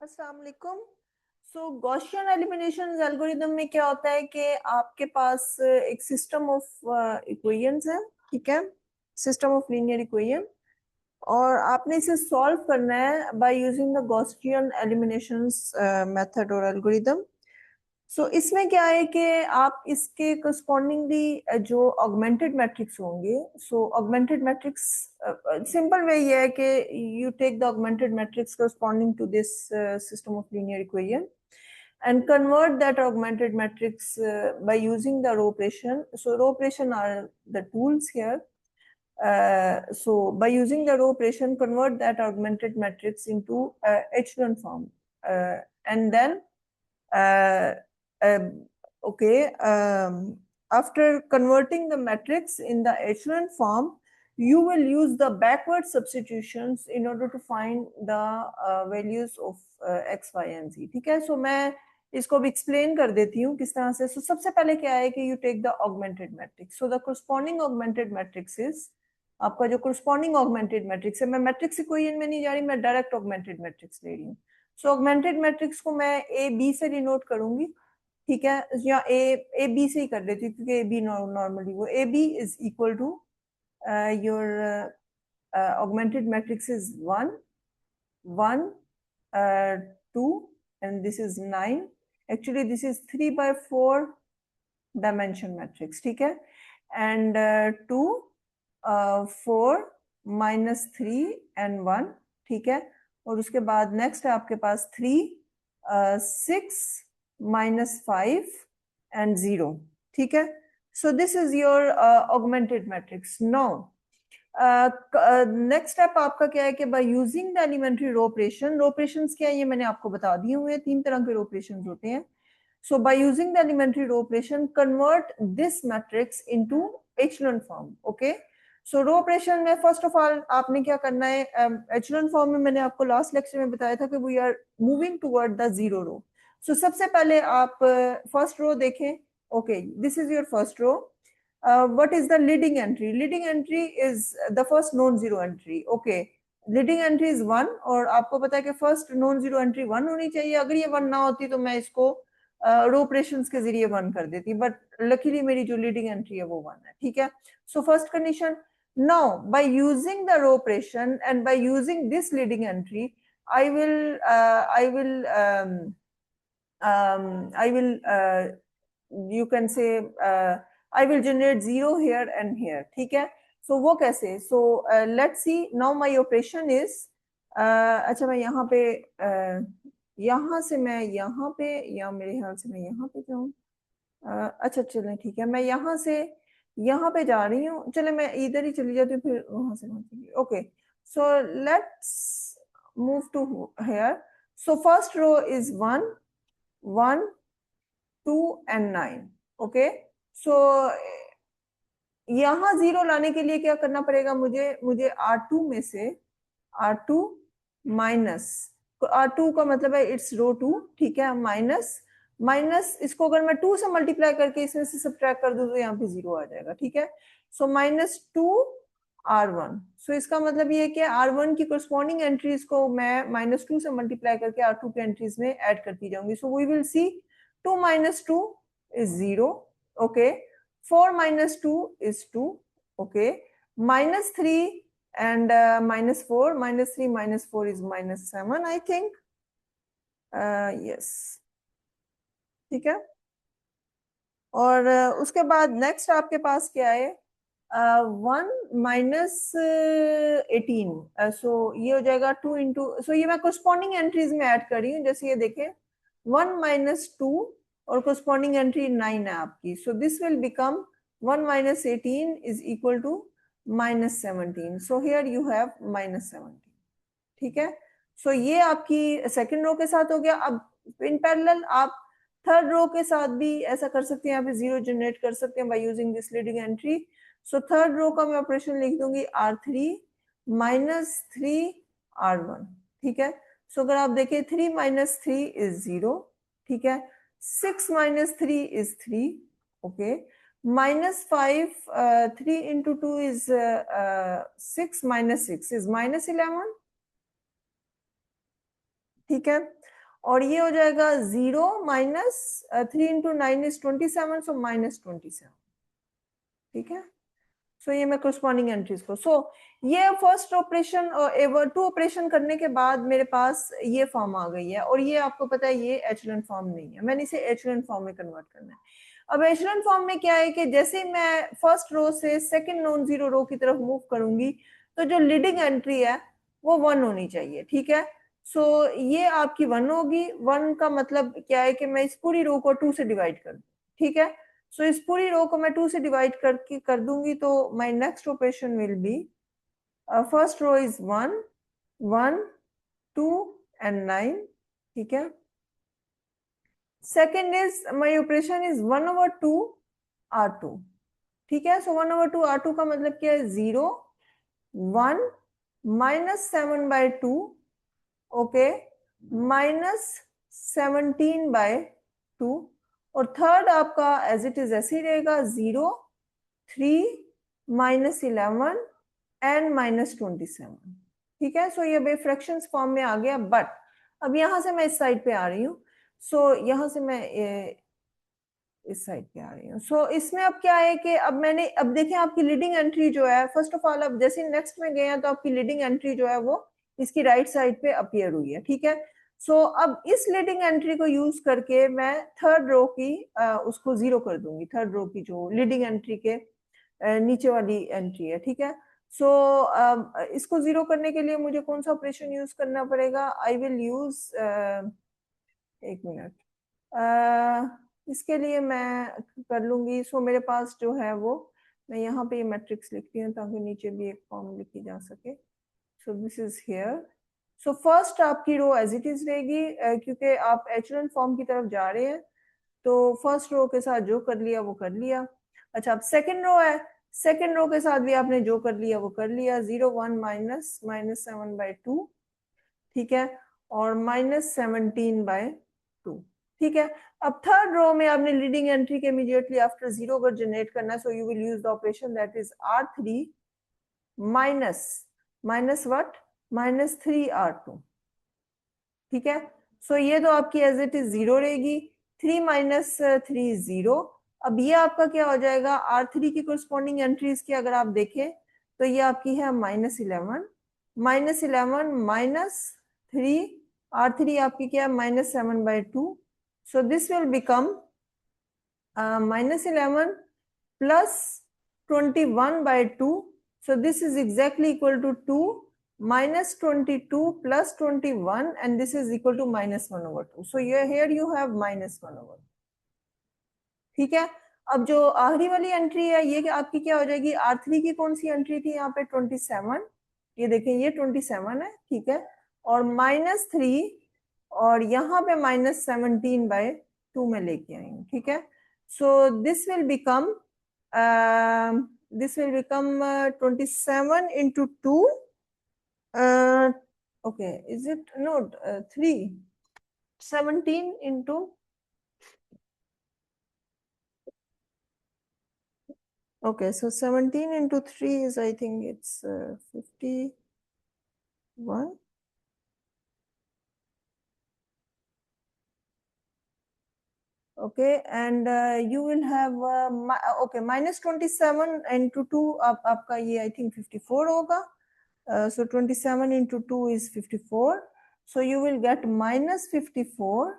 अस्सलाम वालेकुम। सो Gaussian elimination algorithm में क्या होता है कि आपके पास एक सिस्टम ऑफ इक्वेशंस है, ठीक है, सिस्टम ऑफ लीनियर इक्वेशन, और आपने इसे सॉल्व करना है bye using the Gaussian elimination method और एल्गोरिदम। सो इसमें क्या है कि आप इसके करस्पॉन्डिंगली जो ऑगमेंटेड मैट्रिक्स होंगे, so augmented matrix simple way ये है कि you take the augmented matrix corresponding to this system of linear equation and convert that augmented matrix by using the row operation. So row operation are the tools here. So by using the row operation, convert that augmented matrix into echelon form, and then uh, okay, after converting the matrix in the echelon form, you will use the backward substitutions in order to find the values of x, y and z. ठीक है, so मैं इसको भी explain कर देती हूँ किस तरह से। सबसे पहले क्या है कि you take the augmented matrix. So the corresponding augmented matrix is, आपका जो कोरस्पॉन्डिंग ऑगमेंटेड मैट्रिक्स है, मैं मैट्रिक्स इक्वेशन में नहीं जा रही, मैं डायरेक्ट ऑगमेंटेड मैट्रिक्स ले रही हूँ। सो ऑगमेंटेड मैट्रिक्स को मैं ए बी से डिनोट करूंगी, ठीक है, या ए बी से ही कर देती हूँ क्योंकि ए बी नॉर्मली वो A B is equal to your augmented matrix is 1 1 2 and this is 9. Actually this is 3/4 dimension matrix, ठीक है, and 2 4 -3 and 1, ठीक है, और उसके बाद नेक्स्ट है आपके पास 3 6 -5 and 0, ठीक है। So this is your augmented matrix. Now next step आपका क्या है कि by using the elementary row operation, row operations क्या है ये मैंने आपको बता दिए हुए हैं, 3 तरह के रो ऑपरेशंस होते हैं। So by using the elementary row operation convert this matrix into echelon form. Okay, so row operation में फर्स्ट ऑफ ऑल आपने क्या करना है, एचेलॉन फॉर्म में मैंने आपको लास्ट लेक्चर में बताया था कि we are moving toward the zero row. So सबसे पहले आप फर्स्ट रो देखें। Okay, this is your first row. what is the leading entry? Leading entry is the first non-zero entry. Okay, leading entry is 1 और आपको पता है कि first non zero entry 1 होनी चाहिए। अगर ये 1 ना होती तो मैं इसको रो ऑपरेशंस के जरिए 1 कर देती, बट लकीली मेरी जो लीडिंग एंट्री है वो 1 है, ठीक है। So first condition. Now by using the row operation and by using this leading entry I will you can say I will generate 0 here and here, ठीक है। सो वो कैसे? So let's see now my operation is, अच्छा मैं यहाँ पे यहाँ से मैं यहाँ पे, या मेरे ख्याल से मैं यहाँ पे जाऊँ, अच्छा चलें ठीक है, मैं यहाँ से यहाँ पे जा रही हूँ, चले मैं इधर ही चली जाती हूँ फिर वहां से वहां। Okay, so let's move to here. So first row is 1 1 2 and 9। Okay, so यहाँ 0 लाने के लिए क्या करना पड़ेगा मुझे R2 में से R2 माइनस, R2 का मतलब है इट्स रो 2, ठीक है, माइनस इसको अगर मैं 2 से मल्टीप्लाई करके इसमें से सब्ट्रैक्ट कर दूं तो यहाँ पे 0 आ जाएगा, ठीक है। सो -2 R1। सो इसका मतलब ये है कि R1 की कोरस्पॉन्डिंग एंट्रीज को मैं -2 से मल्टीप्लाई करके R2 के एंट्रीज में ऐड करती जाऊंगी। So we will see 2 - 2 is 0, okay, 4 - 2 is 2, okay, -3 and -4, -3 - 4 is -7 I think, yes, ठीक है। और उसके बाद नेक्स्ट आपके पास क्या है, 1 - 18, सो ये हो जाएगा 2 इंटू, सो ये मैं कोरस्पॉन्डिंग एंट्रीज में ऐड कर रही हूँ, जैसे ये देखें 1 - 2 और कोरस्पॉन्डिंग एंट्री 9 है आपकी। So this will become 1 - 18 is equal to -17। So here you have -17, ठीक है। सो ये आपकी सेकंड रो के साथ हो गया। अब इन पैरेलल आप थर्ड रो के साथ भी ऐसा कर सकते हैं, यहाँ पे 0 जनरेट कर सकते हैं by using this leading entry. So third row का मैं ऑपरेशन लिख दूंगी R3 - 3 R1, ठीक है। सो अगर आप देखें 3 - 3 इज 0, ठीक है, 6 - 3 is 3, okay, -5 3 into 2 is 6 - 6 is -11, ठीक है। और ये हो जाएगा 0 minus 3 into 9 is 27, so minus 27। ठीक है, सो ये मैं corresponding एंट्रीज को, सो ये फर्स्ट ऑपरेशन और 2 ऑपरेशन करने के बाद मेरे पास ये फॉर्म आ गई है। और ये आपको पता है ये एचलन फॉर्म नहीं है, मैंने इसे एचलन फॉर्म में कन्वर्ट करना है। अब एचलन फॉर्म में क्या है कि जैसे ही मैं फर्स्ट रो से सेकंड नॉन जीरो रो की तरफ मूव करूंगी तो जो लीडिंग एंट्री है वो 1 होनी चाहिए। ठीक है, सो ये आपकी 1 होगी। 1 का मतलब क्या है कि मैं इस पूरी रो को 2 से डिवाइड कर दूं। ठीक है, सो इस पूरी रो को मैं 2 से डिवाइड करके कर दूंगी तो my next operation will be first row is 1 1 2 and 9। ठीक है, second is my operation is 1/2 R2। ठीक है, सो 1/2 R2 का मतलब क्या है 0 1 माइनस 7/2 ओके माइनस 17/2। और थर्ड आपका एज इट इज ऐसे ही रहेगा 0 3 माइनस 11 एंड माइनस 27। ठीक है, सो ये बे फ्रैक्शंस फॉर्म में आ गया। बट अब यहां से मैं इस साइड पे आ रही हूँ, सो यहां से मैं इस साइड पे आ रही हूँ। सो इसमें अब क्या है कि अब मैंने अब देखें आपकी लीडिंग एंट्री जो है, फर्स्ट ऑफ ऑल अब जैसे नेक्स्ट में गए हैं तो आपकी लीडिंग एंट्री जो है वो इसकी राइट साइड पे अपीयर हुई है। ठीक है, सो अब इस लीडिंग एंट्री को यूज करके मैं थर्ड रो की उसको 0 कर दूंगी। थर्ड रो की जो लीडिंग एंट्री के नीचे वाली एंट्री है। ठीक है, सो इसको 0 करने के लिए मुझे कौन सा ऑपरेशन यूज करना पड़ेगा? आई विल यूज, एक मिनट, इसके लिए मैं कर लूंगी। सो मेरे पास जो है वो, मैं यहाँ पे ये मैट्रिक्स लिखती हूँ ताकि नीचे भी एक फॉर्म लिखी जा सके। सो this is here. So first आपकी रो एज इट इज रहेगी क्योंकि आप एचलन फॉर्म की तरफ जा रहे हैं, तो फर्स्ट रो के साथ जो कर लिया वो कर लिया। अच्छा, अब सेकंड रो है, सेकंड रो के साथ भी आपने जो कर लिया वो कर लिया। 0 1 माइनस 7/2। ठीक है, और माइनस 17/2। ठीक है, अब थर्ड रो में आपने लीडिंग एंट्री के इमीडिएटली आफ्टर 0 अगर जनरेट करना है, so you will use the operation that is R3 minus minus what minus 3R2। ठीक है, सो ये तो आपकी एज इट इज 0 रहेगी। 3 माइनस 3 0। अब ये आपका क्या हो जाएगा? R3 की कोरस्पॉन्डिंग एंट्रीज की अगर आप देखें तो ये आपकी है -11 माइनस 3। R3 आपकी क्या है? -7/2। सो this will become -11 plus 21/2. So this is exactly equal to 2 minus 22 plus 21, and this is equal to -1/2. So here you have -1/2. ठीक है, अब जो आखिरी वाली एंट्री है ये आपकी क्या हो जाएगी? R3 की कौन सी एंट्री थी यहाँ पे? 27। ये देखें ये 27 है। ठीक है, और -3 और यहाँ पे -17/2 में लेके आई हूँ। ठीक है, so this will become 27 into 2, okay, is it no 3 17 into, okay, so 17 into 3 is, I think it's 51. Okay, and you will have okay, -27 into 2 आपका ये I think 54 होगा। So 27 into 2 is 54. So you will get -54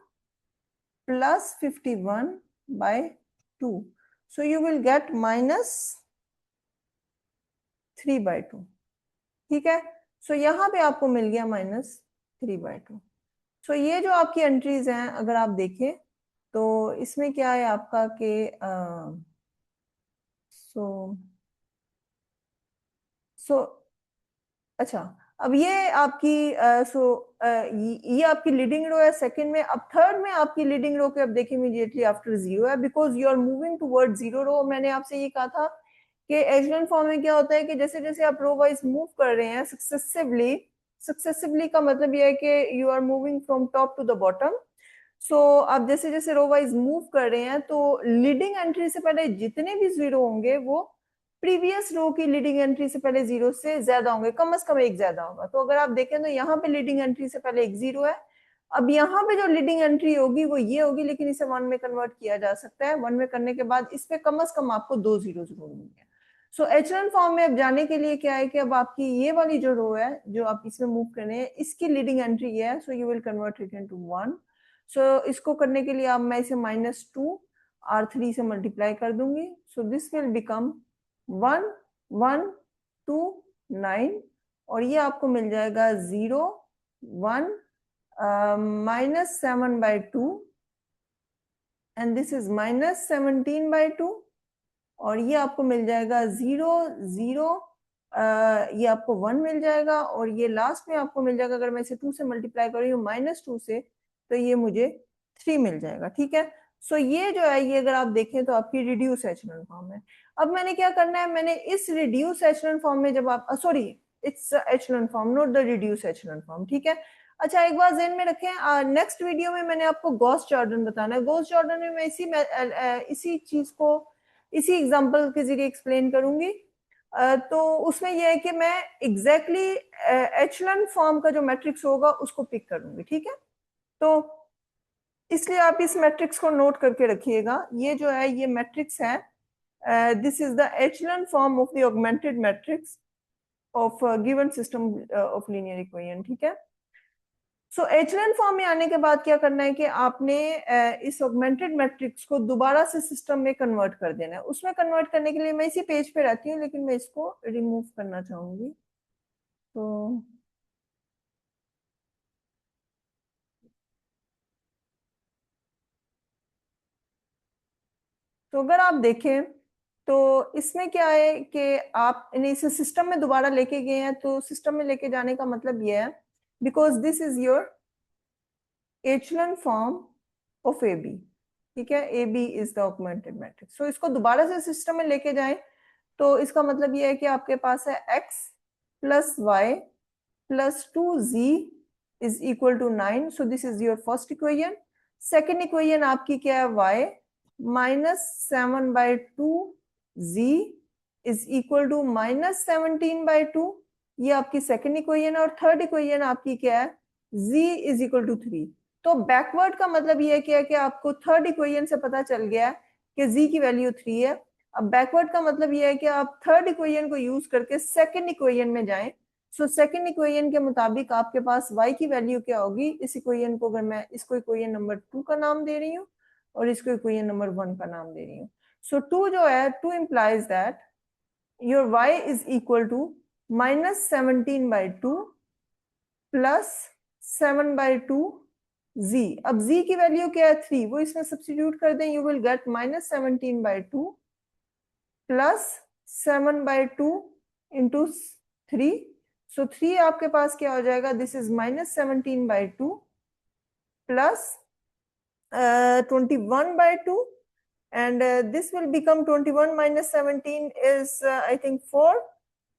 plus 51/2. So you will get -3/2. ठीक है, सो यहाँ पे आपको मिल गया -3/2। सो ये जो आपकी एंट्रीज हैं अगर आप देखें तो इसमें क्या है आपका कि सो सो अच्छा, अब ये आपकी ये आपकी लीडिंग रो है सेकंड में। अब थर्ड में आपकी लीडिंग रो के अब देखिए इमीडिएटली आफ्टर 0 है, because you are moving toward 0 row. मैंने आपसे ये कहा था कि एचलन फॉर्म में क्या होता है कि जैसे जैसे आप रो वाइज मूव कर रहे हैं सक्सेसिवली का मतलब ये है कि you are moving from top to the bottom. So आप जैसे जैसे रो वाइज मूव कर रहे हैं तो लीडिंग एंट्री से पहले जितने भी 0 होंगे वो प्रीवियस रो की लीडिंग एंट्री से पहले 0 से ज्यादा होंगे, कम से कम एक ज्यादा होगा। तो अगर आप देखें तो यहाँ पे लीडिंग एंट्री से पहले एक 0 है, अब यहाँ पे जो लीडिंग एंट्री होगी वो ये होगी, लेकिन इसे 1 में कन्वर्ट किया जा सकता है। 1 में करने के बाद इस पे कम से कम आपको 2 जीरो जरूर मिलेंगे। सो एचलन फॉर्म में अब जाने के लिए क्या है कि अब आपकी ये वाली जो रो है जो आप इसमें मूव कर रहे हैं, इसकी लीडिंग एंट्री है, so you will convert it into 1। सो इसको करने के लिए अब मैं इसे -2 R3 से मल्टीप्लाई कर दूंगी। सो दिस विल बिकम 1 1 2 9, और ये आपको मिल जाएगा 0 1 -7/2 एंड दिस इज -17/2, और ये आपको मिल जाएगा 0 0, ये आपको 1 मिल जाएगा, और ये लास्ट में आपको मिल जाएगा, अगर मैं इसे 2 से मल्टीप्लाई कर रही हूँ -2 से, तो ये मुझे 3 मिल जाएगा। ठीक है, सो ये जो है ये अगर आप देखें तो आपकी रिड्यूस एचलन फॉर्म है। अब मैंने क्या करना है, मैंने इस रिड्यूस एचलन फॉर्म में जब आप sorry it's echelon form not the reduce echelon form. ठीक है, अच्छा एक बात ध्यान में रखें, नेक्स्ट वीडियो में मैंने आपको गॉस जॉर्डन बताना है। गॉस जॉर्डन में मैं इसी चीज को इसी एग्जांपल के जरिए एक्सप्लेन करूंगी। तो उसमें यह है कि मैं एग्जैक्टली एचलन फॉर्म का जो मैट्रिक्स होगा उसको पिक करूंगी। ठीक है, तो इसलिए आप इस मैट्रिक्स को नोट करके रखिएगा। ये जो है ये मैट्रिक्स है, this is the echelon form of the augmented matrix of given system of linear equation. ठीक है, सो एचलन फॉर्म में आने के बाद क्या करना है कि आपने इस ऑगमेंटेड मैट्रिक्स को दोबारा से सिस्टम में कन्वर्ट कर देना है। उसमें कन्वर्ट करने के लिए मैं इसी पेज पे रहती हूँ, लेकिन मैं इसको रिमूव करना चाहूंगी। तो अगर आप देखें तो इसमें क्या है कि आप इसे सिस्टम में दोबारा लेके गए हैं, तो सिस्टम में लेके जाने का मतलब ये है because this is your echelon form of A B. ठीक है, A B is the augmented matrix. So इसको दोबारा से सिस्टम में लेके जाएं तो इसका मतलब ये है कि आपके पास है x plus y plus 2z is equal to 9। So this is your first equation. Second equation आपकी क्या है, y -7/2z is equal to -17/2, ये आपकी सेकेंड इक्वेशन है। और थर्ड इक्वेशन आपकी क्या है, z इज इक्वल टू 3। तो बैकवर्ड का मतलब ये क्या है कि आपको थर्ड इक्वेशन से पता चल गया कि z की वैल्यू 3 है। अब बैकवर्ड का मतलब ये है कि आप थर्ड इक्वेशन को यूज करके सेकेंड इक्वेशन में जाएं। सो सेकेंड इक्वेशन के मुताबिक आपके पास y की वैल्यू क्या होगी, इस इक्वेशन को अगर मैं इसको इक्वेशन नंबर 2 का नाम दे रही हूँ और इसको इक्वेशन नंबर 1 का नाम दे रही हूँ। सो 2 जो है, 2 implies that your y is equal to -17/2 plus 7/2 z। अब z की वैल्यू क्या है, 3, वो इसमें सब्स्टिट्यूट कर दें, you will get -17/2 plus 7/2 into 3। So 3 आपके पास क्या हो जाएगा, this is -17/2 plus 21/2, and this will become 21 minus 17 is I think 4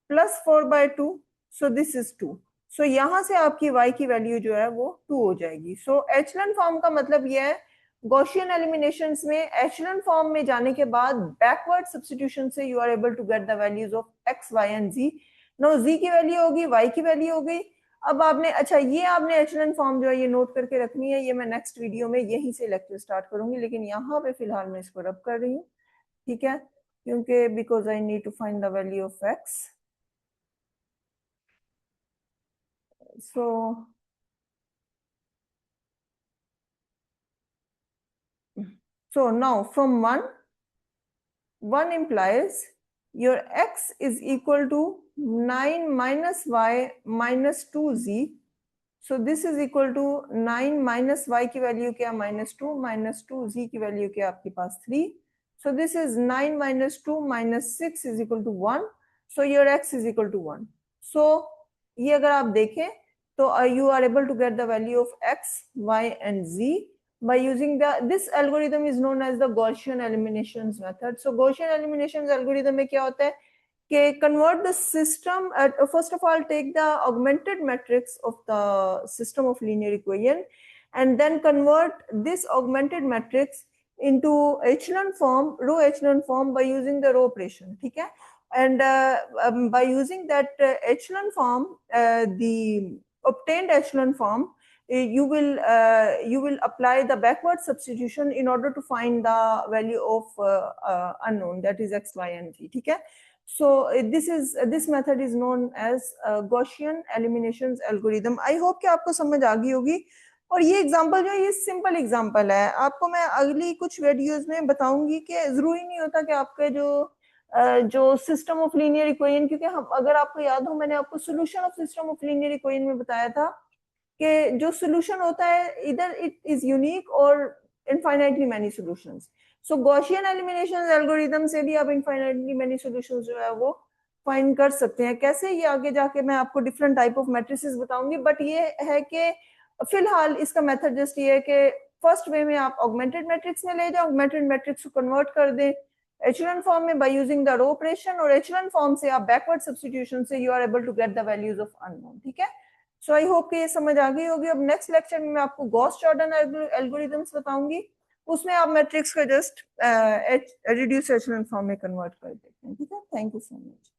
plus 4/2, so this is 2। सो यहां से आपकी y की वैल्यू जो है वो 2 हो जाएगी। सो एचलन फॉर्म का मतलब ये है, गॉसियन एलिमिनेशंस में एचलन फॉर्म में जाने के बाद बैकवर्ड सब्स्टिट्यूशन से you are able to get the values of x, y and z। Now z की वैल्यू होगी, y की वैल्यू हो गई। अब आपने अच्छा ये आपने एचलन फॉर्म जो है ये नोट करके रखनी है, ये मैं नेक्स्ट वीडियो में यहीं से लेक्चर स्टार्ट करूंगी, लेकिन यहाँ पे फिलहाल मैं इसको रब कर रही हूँ। ठीक है, क्योंकि because I need to find the value of x। so now from 1 implies your x is equal to 9 minus y minus 2z। so this is equal to 9 minus y की वैल्यू क्या, -2 minus 2 z की value क्या आपके पास 3। so this is 9 minus 2 minus 6 is equal to 1। so your x is equal to 1। so ये अगर आप देखें तो you are able to get the value of x, y and z by using this algorithm is known as the Gaussian eliminations method। so Gaussian eliminations algorithm में क्या होता है कि convert the system first of all take the augmented matrix of the system of linear equation and then convert this augmented matrix into echelon form, row echelon form by using the row operation। ठीक है, and by using that echelon form, the obtained echelon form, you will apply the backward substitution in order to find the value of unknown, that is x, y and z. ठीक है, so this method is known as Gaussian eliminations algorithm. I hope कि आपको समझ आ गई होगी। और ये example जो है ये सिंपल एग्जांपल है, आपको मैं अगली कुछ वीडियोस में बताऊंगी कि जरूरी नहीं होता कि आपके जो सिस्टम ऑफ लीनियर इक्वेशन, क्योंकि हम, अगर आपको याद हो, मैंने आपको solution of system of linear equation में बताया था कि जो सोल्यूशन होता है इधर इट इज यूनिक और इनफाइनाइटली मैनी सॉल्यूशंस। सो गॉसियन एलिमिनेशन एल्गोरिथम से भी आप इनफाइनाइटली मैनी सॉल्यूशंस जो है वो फाइंड कर सकते हैं। कैसे, ये आगे जाके मैं आपको डिफरेंट टाइप ऑफ मैट्रिसेस बताऊंगी, बट ये है कि फिलहाल इसका मेथड जस्ट ये है कि फर्स्ट वे में आप ऑगमेंटेड मैट्रिक्स में ले जाओ, ऑगमेंटेड मैट्रिक्स को कन्वर्ट कर दें एचेलॉन फॉर्म में by using the row operation, और एचेलॉन फॉर्म से आप बैकवर्ड सब्स्टिट्यूशन से you are able to get the values of unknown. ठीक है, सो आई होप कि ये समझ आ गई होगी। अब नेक्स्ट लेक्चर में मैं आपको गॉस जॉर्डन एल्गोरिथम्स बताऊंगी, उसमें आप मैट्रिक्स को जस्ट रिड्यूस एचेलॉन फॉर्म में कन्वर्ट कर देते हैं। ठीक है, थैंक यू सो मच।